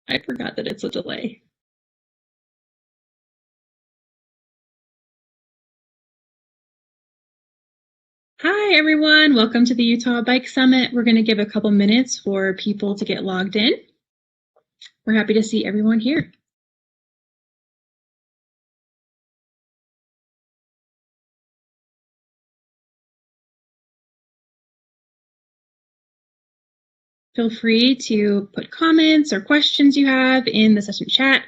I forgot that it's a delay. Hi, everyone. Welcome to the Utah Bike Summit. We're going to give a couple minutes for people to get logged in. We're happy to see everyone here. Feel free to put comments or questions you have in the session chat.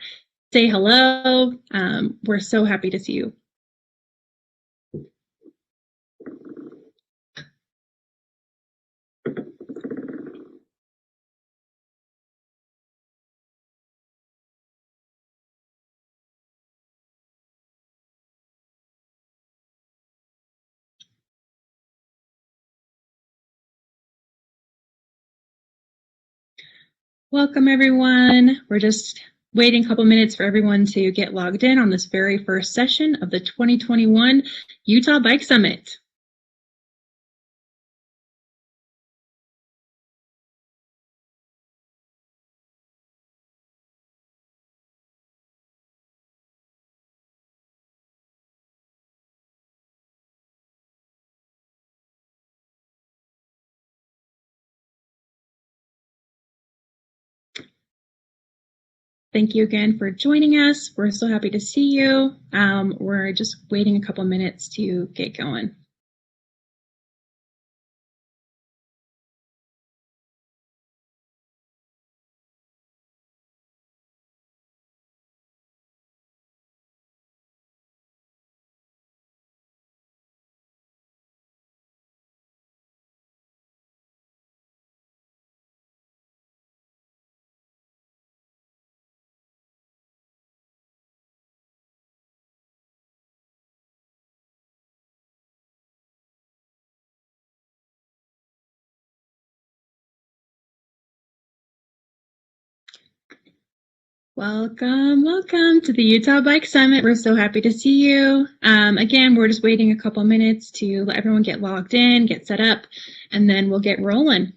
Say hello. We're so happy to see you. Welcome, everyone. We're just waiting a couple minutes for everyone to get logged in on this very first session of the 2021 Utah Bike Summit. Thank you again for joining us. We're so happy to see you. We're just waiting a couple minutes to get going. Welcome, welcome to the Utah Bike Summit. We're so happy to see you. Again, we're just waiting a couple minutes to let everyone get logged in, get set up, and then we'll get rolling.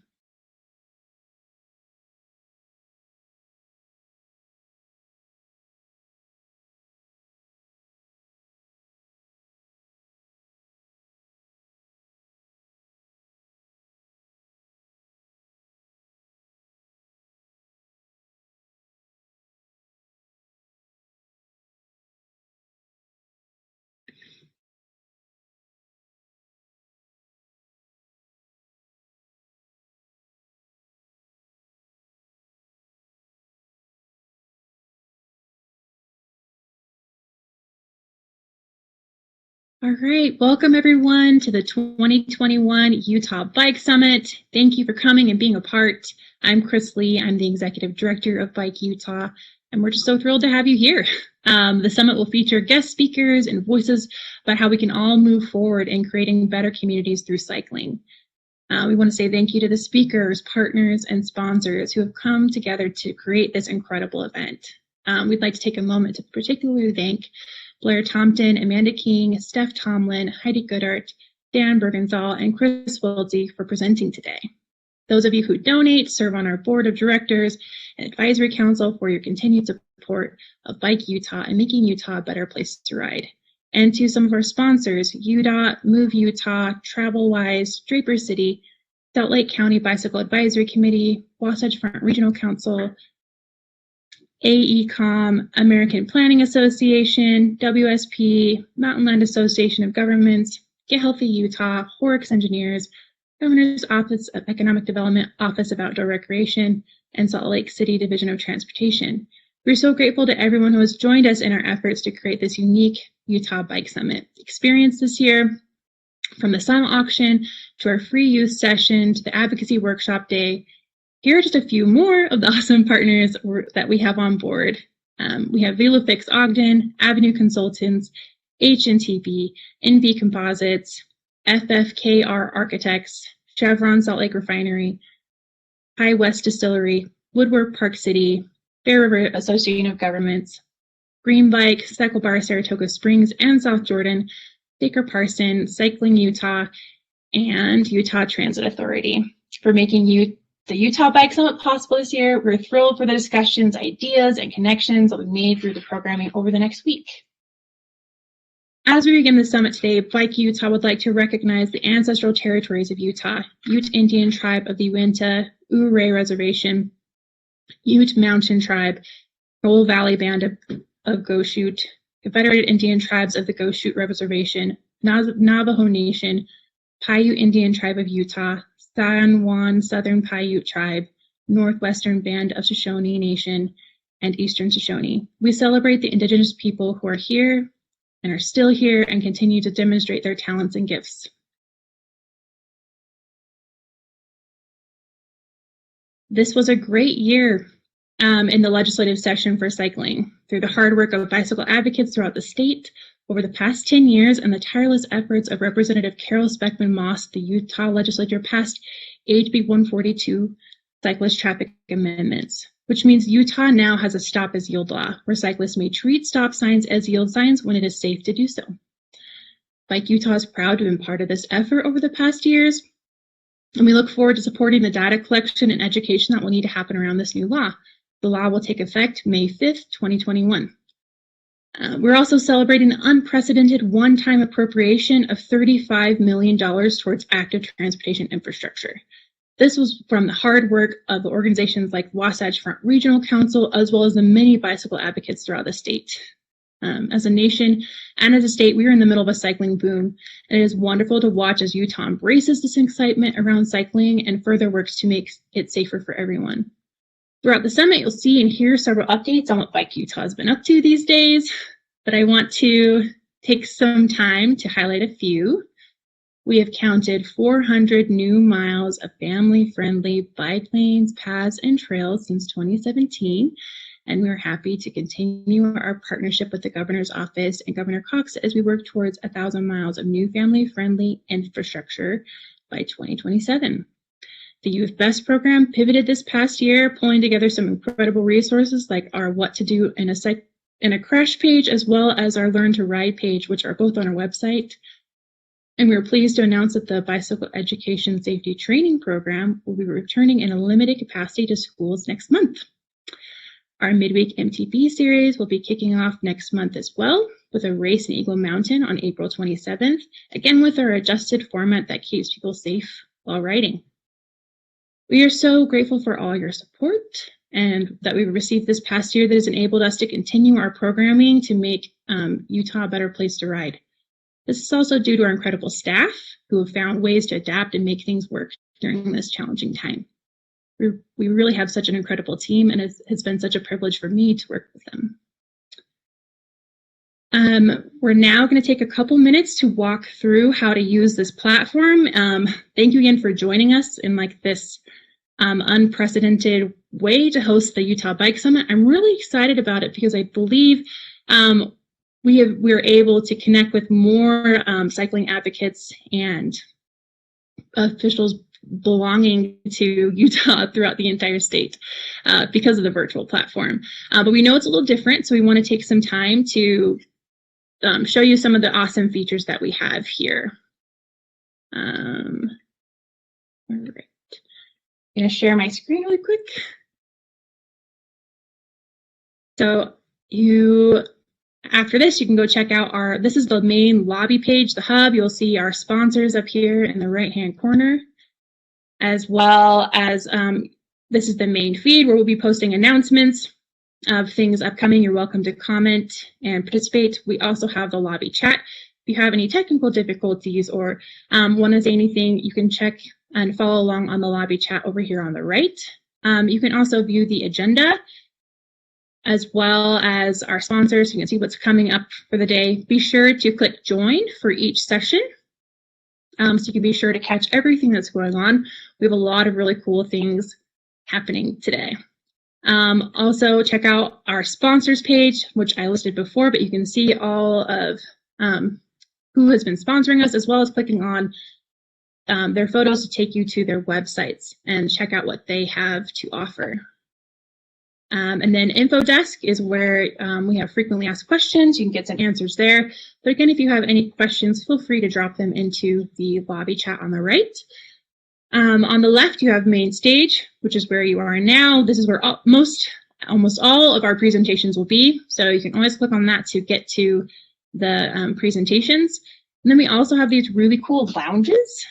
All right, welcome everyone to the 2021 Utah Bike Summit. Thank you for coming and being a part. I'm Chris Lee. I'm the Executive Director of Bike Utah, and we're just so thrilled to have you here. The summit will feature guest speakers and voices about how we can all move forward in creating better communities through cycling. We want to say thank you to the speakers, partners, and sponsors who have come together to create this incredible event. We'd like to take a moment to particularly thank Blair Thompton, Amanda King, Steph Tomlin, Heidi Goodart, Dan Bergenthal, and Chris Wilde for presenting today. Those of you who donate, serve on our board of directors and advisory council for your continued support of Bike Utah and making Utah a better place to ride. And to some of our sponsors, UDOT, Move Utah, TravelWise, Draper City, Salt Lake County Bicycle Advisory Committee, Wasatch Front Regional Council, AECOM, American Planning Association, WSP, Mountain Land Association of Governments, Get Healthy Utah, Horrocks Engineers, Governor's Office of Economic Development, Office of Outdoor Recreation, and Salt Lake City Division of Transportation. We're so grateful to everyone who has joined us in our efforts to create this unique Utah Bike Summit experience this year. From the silent auction to our free youth session to the advocacy workshop day, here are just a few more of the awesome partners that we have on board. We have VeloFix Ogden, Avenue Consultants, HNTB, NV Composites, FFKR Architects, Chevron Salt Lake Refinery, High West Distillery, Woodward Park City, Bear River Association of Governments, Green Bike, Cycle Bar Saratoga Springs and South Jordan, Baker Parson, Cycling Utah, and Utah Transit Authority for making the Utah Bike Summit possible this year. We're thrilled for the discussions, ideas, and connections that we made through the programming over the next week. As we begin the summit today, Bike Utah would like to recognize the ancestral territories of Utah, Ute Indian Tribe of the Uinta Ouray Reservation, Ute Mountain Tribe, Roll Valley Band of Goshute, Confederated Indian Tribes of the Goshute Reservation, Navajo Nation, Paiute Indian Tribe of Utah, San Juan Southern Paiute Tribe, Northwestern Band of Shoshone Nation, and Eastern Shoshone. We celebrate the indigenous people who are here and are still here and continue to demonstrate their talents and gifts. This was a great year in the legislative session for cycling. Through the hard work of bicycle advocates throughout the state, over the past 10 years, and the tireless efforts of Representative Carol Speckman Moss, the Utah legislature passed HB 142 cyclist traffic amendments, which means Utah now has a stop as yield law, where cyclists may treat stop signs as yield signs when it is safe to do so. Bike Utah is proud to have been part of this effort over the past years, and we look forward to supporting the data collection and education that will need to happen around this new law. The law will take effect May 5th, 2021. We're also celebrating an unprecedented one-time appropriation of $35 million towards active transportation infrastructure. This was from the hard work of organizations like Wasatch Front Regional Council, as well as the many bicycle advocates throughout the state. As a nation and as a state, we are in the middle of a cycling boom, and it is wonderful to watch as Utah embraces this excitement around cycling and further works to make it safer for everyone. Throughout the summit, you'll see and hear several updates on what Bike Utah has been up to these days, but I want to take some time to highlight a few. We have counted 400 new miles of family-friendly bike lanes, paths, and trails since 2017, and we're happy to continue our partnership with the Governor's Office and Governor Cox as we work towards 1,000 miles of new family-friendly infrastructure by 2027. The Youth Best program pivoted this past year, pulling together some incredible resources like our What to Do in a Crash page, as well as our Learn to Ride page, which are both on our website. And we're pleased to announce that the Bicycle Education Safety Training Program will be returning in a limited capacity to schools next month. Our midweek MTB series will be kicking off next month as well, with a race in Eagle Mountain on April 27th, again with our adjusted format that keeps people safe while riding. We are so grateful for all your support and that we've received this past year that has enabled us to continue our programming to make Utah a better place to ride. This is also due to our incredible staff who have found ways to adapt and make things work during this challenging time. We really have such an incredible team, and it has been such a privilege for me to work with them. We're now going to take a couple minutes to walk through how to use this platform. Thank you again for joining us in this unprecedented way to host the Utah Bike Summit. I'm really excited about it because I believe we're able to connect with more cycling advocates and officials belonging to Utah throughout the entire state because of the virtual platform. But we know it's a little different, so we want to take some time to show you some of the awesome features that we have here. All right. I'm going to share my screen really quick. So after this, you can go check out this is the main lobby page, the hub. You'll see our sponsors up here in the right-hand corner, as well as this is the main feed where we'll be posting announcements of things upcoming. You're welcome to comment and participate. We also have the lobby chat. If you have any technical difficulties or want to say anything, you can check and follow along on the lobby chat over here on the right. You can also view the agenda as well as our sponsors. So you can see what's coming up for the day. Be sure to click join for each session so you can be sure to catch everything that's going on. We have a lot of really cool things happening today. Also check out our sponsors page, which I listed before, but you can see all of who has been sponsoring us, as well as clicking on their photos to take you to their websites and check out what they have to offer. And then Info Desk is where we have frequently asked questions. You can get some answers there. But again, if you have any questions, feel free to drop them into the lobby chat on the right. On the left, you have main stage, which is where you are now. This is where almost all of our presentations will be. So you can always click on that to get to the presentations. And then we also have these really cool lounges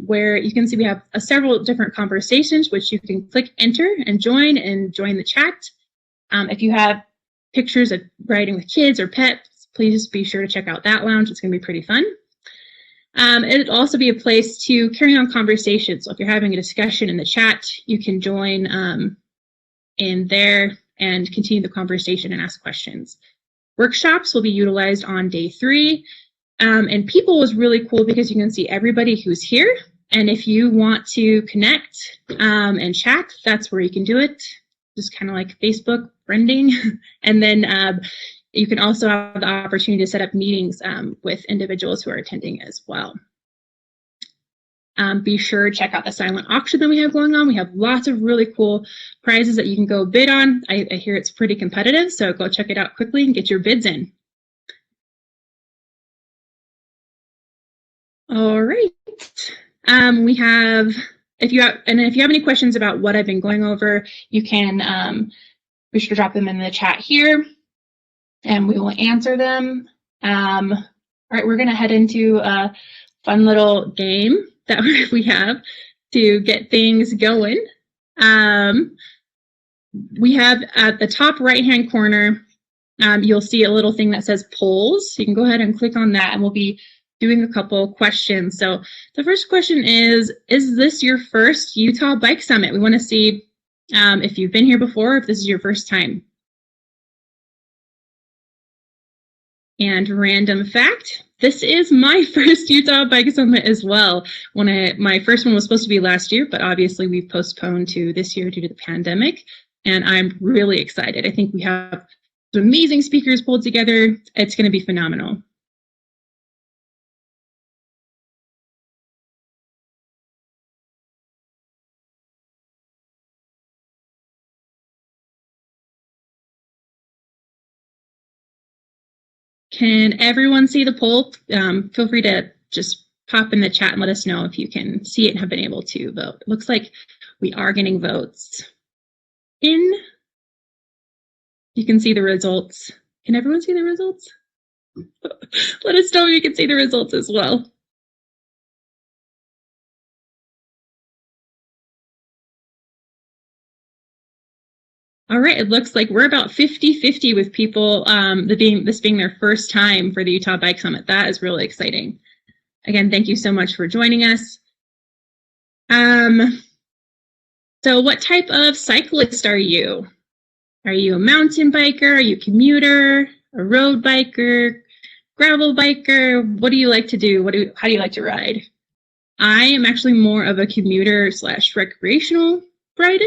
where you can see we have several different conversations, which you can click enter and join the chat. If you have pictures of riding with kids or pets, please be sure to check out that lounge. It's going to be pretty fun. It'll also be a place to carry on conversations. So if you're having a discussion in the chat, you can join in there and continue the conversation and ask questions. Workshops will be utilized on day 3. And people is really cool because you can see everybody who's here. And if you want to connect and chat, that's where you can do it. Just kind of like Facebook friending. And then you can also have the opportunity to set up meetings with individuals who are attending as well. Be sure to check out the silent auction that we have going on. We have lots of really cool prizes that you can go bid on. I hear it's pretty competitive, so go check it out quickly and get your bids in. All right. We have, if you have any questions about what I've been going over, you can be sure to drop them in the chat here, and we will answer them. All right, we're going to head into a fun little game that we have to get things going. We have at the top right-hand corner, you'll see a little thing that says polls. So you can go ahead and click on that, and we'll be doing a couple questions. So the first question is this your first Utah Bike Summit? We want to see if you've been here before, if this is your first time. And random fact, this is my first Utah Bike Summit as well. My first one was supposed to be last year, but obviously we've postponed to this year due to the pandemic. And I'm really excited. I think we have some amazing speakers pulled together. It's going to be phenomenal. Can everyone see the poll? Feel free to just pop in the chat and let us know if you can see it and have been able to vote. It looks like we are getting votes in. You can see the results. Can everyone see the results? Let us know if you can see the results as well. All right, it looks like we're about 50-50 with people this being their first time for the Utah Bike Summit. That is really exciting. Again, thank you so much for joining us. So what type of cyclist are you? Are you a mountain biker? Are you a commuter? A road biker? Gravel biker? What do you like to do? How do you like to ride? I am actually more of a commuter / recreational rider.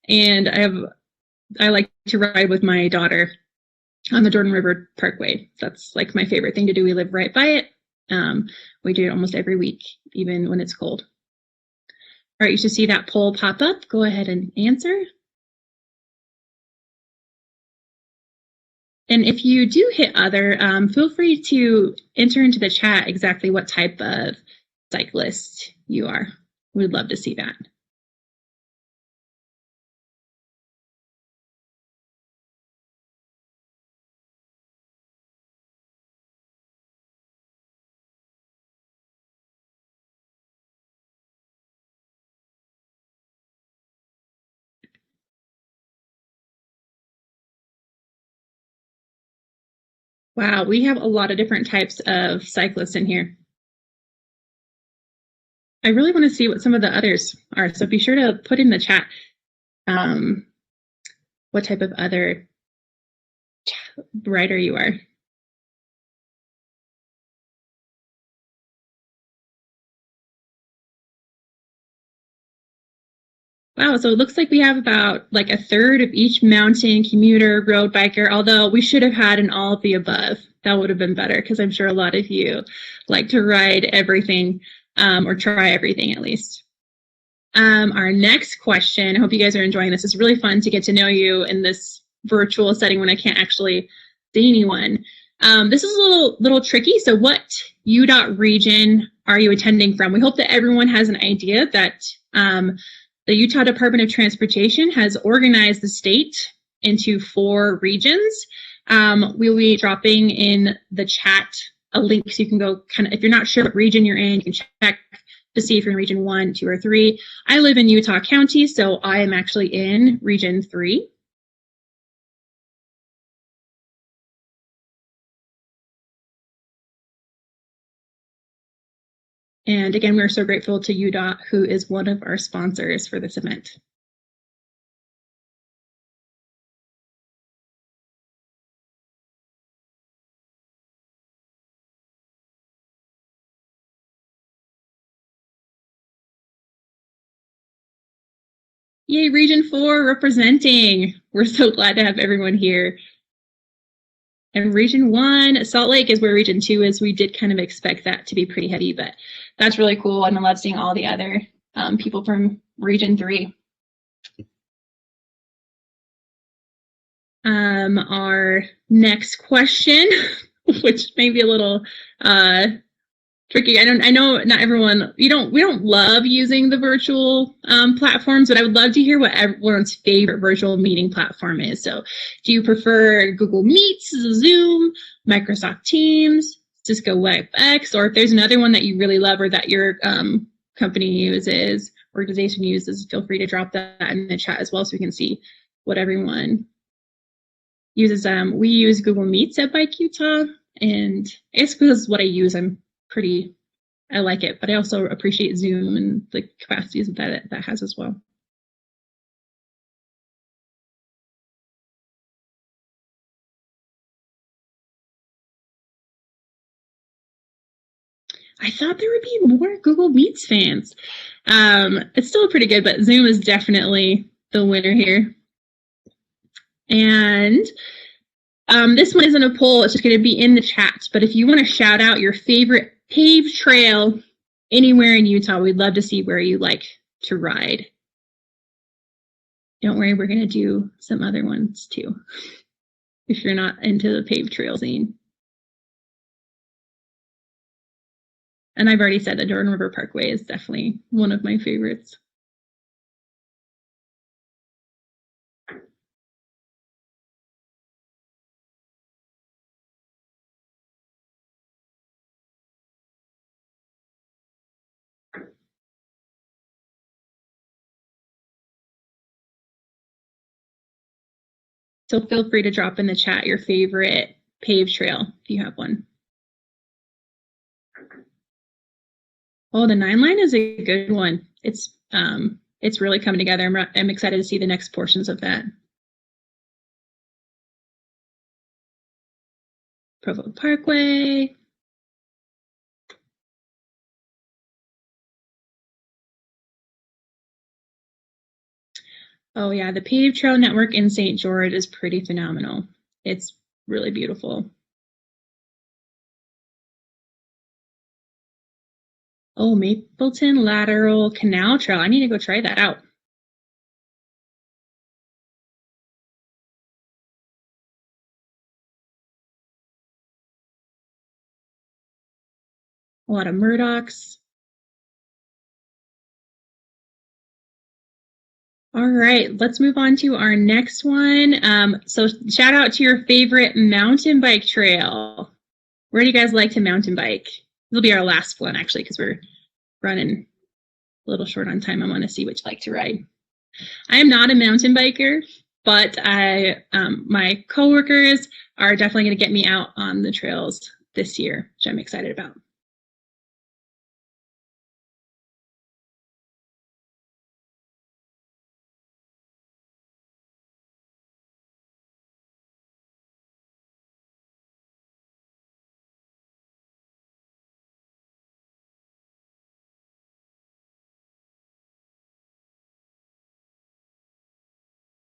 And I like to ride with my daughter on the Jordan River Parkway. That's like my favorite thing to do. We live right by it. We do it almost every week, even when it's cold. All right, you should see that poll pop up. Go ahead and answer. And if you do hit other, feel free to enter into the chat exactly what type of cyclist you are. We'd love to see that. Wow, we have a lot of different types of cyclists in here. I really want to see what some of the others are, so be sure to put in the chat what type of other rider you are. Wow, so it looks like we have about like a third of each mountain, commuter, road biker, although we should have had an all of the above. That would have been better because I'm sure a lot of you like to ride everything or try everything at least. Our next question, I hope you guys are enjoying this. It's really fun to get to know you in this virtual setting when I can't actually see anyone. This is a little tricky. So what UDOT region are you attending from? We hope that everyone has an idea that the Utah Department of Transportation has organized the state into 4 regions. We'll be dropping in the chat a link so you can go kind of, if you're not sure what region you're in, you can check to see if you're in region 1, 2, or 3. I live in Utah County, so I am actually in region 3. And again, we're so grateful to UDOT, who is one of our sponsors for this event. Yay, Region 4 representing. We're so glad to have everyone here. And Region 1, Salt Lake is where Region 2 is. We did kind of expect that to be pretty heavy, but that's really cool. And I love seeing all the other people from Region 3. Our next question, which may be a little tricky. I know not everyone, we don't love using the virtual platforms, but I would love to hear what everyone's favorite virtual meeting platform is. So do you prefer Google Meets, Zoom, Microsoft Teams, Cisco WebEx, or if there's another one that you really love or that your company uses, organization uses, feel free to drop that in the chat as well so we can see what everyone uses. We use Google Meets at Bike Utah, and I guess because it's what I use, I like it, but I also appreciate Zoom and the capacities that that has as well. I thought there would be more Google Meets fans. It's still pretty good, but Zoom is definitely the winner here. And this one isn't a poll, it's just going to be in the chat. But if you want to shout out your favorite paved trail anywhere in Utah, we'd love to see where you like to ride. Don't worry, we're going to do some other ones too, if you're not into the paved trail scene. And I've already said that Jordan River Parkway is definitely one of my favorites. So feel free to drop in the chat your favorite paved trail if you have one. Oh, the 9 line is a good one. It's really coming together. I'm excited to see the next portions of that. Provo Parkway. Oh yeah, the paved trail network in St. George is pretty phenomenal. It's really beautiful. Oh, Mapleton Lateral Canal Trail. I need to go try that out. A lot of Murdochs. All right, let's move on to our next one. So shout out to your favorite mountain bike trail. Where do you guys like to mountain bike? This will be our last one, actually, because we're running a little short on time. I want to see which you like to ride. I am not a mountain biker, but my coworkers are definitely going to get me out on the trails this year, which I'm excited about.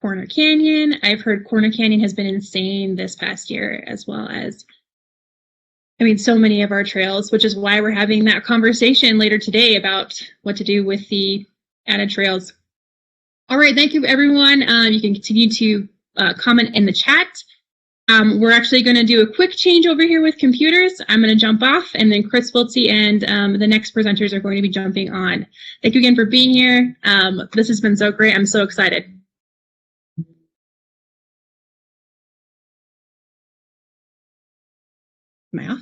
Corner Canyon. I've heard Corner Canyon has been insane this past year, as well as, I mean, so many of our trails, which is why we're having that conversation later today about what to do with the added trails. All right, thank you, everyone. You can continue to comment in the chat. We're actually going to do a quick change over here with computers. I'm going to jump off, and then Chris Wiltsey and the next presenters are going to be jumping on. Thank you again for being here. This has been so great. I'm so excited. Am I off?